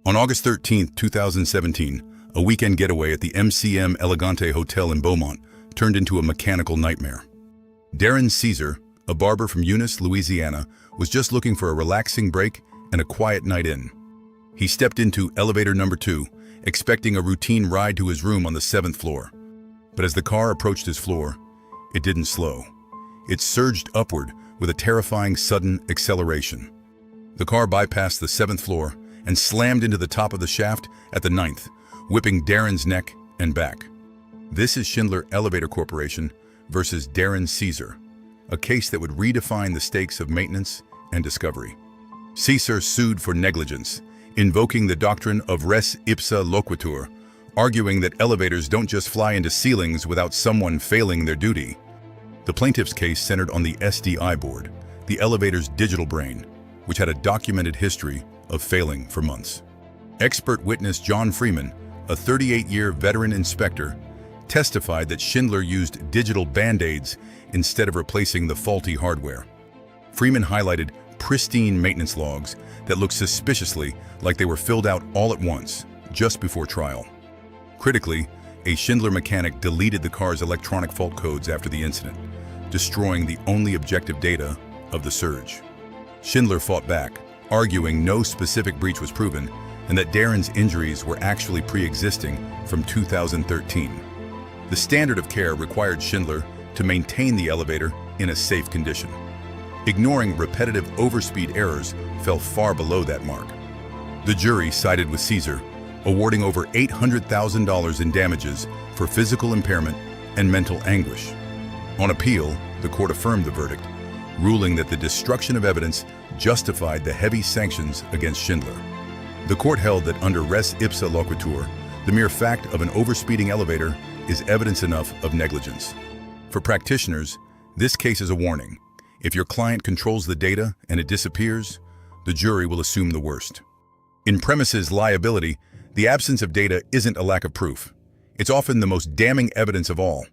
On August 13, 2017, a weekend getaway at the MCM Elegante Hotel in Beaumont turned into a mechanical nightmare. Darren Ceasar, a barber from Eunice, Louisiana, was just looking for a relaxing break and a quiet night in. He stepped into elevator number 2, expecting a routine ride to his room on the 7th floor. But as the car approached his floor, it didn't slow. It surged upward with a terrifying sudden acceleration. The car bypassed the 7th floor and slammed into the top of the shaft at the 9th, whipping Darren's neck and back. This is Schindler Elevator Corporation versus Darren Ceasar, a case that would redefine the stakes of maintenance and discovery. Ceasar sued for negligence, invoking the doctrine of res ipsa loquitur, arguing that elevators don't just fly into ceilings without someone failing their duty. The plaintiff's case centered on the SDI board, the elevator's digital brain, which had a documented history of failing for months. Expert witness John Freeman, a 38-year veteran inspector, testified that Schindler used digital band-aids instead of replacing the faulty hardware. Freeman highlighted pristine maintenance logs that looked suspiciously like they were filled out all at once, just before trial. Critically, a Schindler mechanic deleted the car's electronic fault codes after the incident, destroying the only objective data of the surge. Schindler fought back, arguing no specific breach was proven and that Darren's injuries were actually pre-existing from 2013. The standard of care required Schindler to maintain the elevator in a safe condition. Ignoring repetitive overspeed errors fell far below that mark. The jury sided with Ceasar, awarding over $800,000 in damages for physical impairment and mental anguish. On appeal, the court affirmed the verdict, ruling that the destruction of evidence justified the heavy sanctions against Schindler. The court held that under res ipsa loquitur, the mere fact of an overspeeding elevator is evidence enough of negligence. For practitioners, this case is a warning. If your client controls the data and it disappears, the jury will assume the worst. In premises liability, the absence of data isn't a lack of proof. It's often the most damning evidence of all.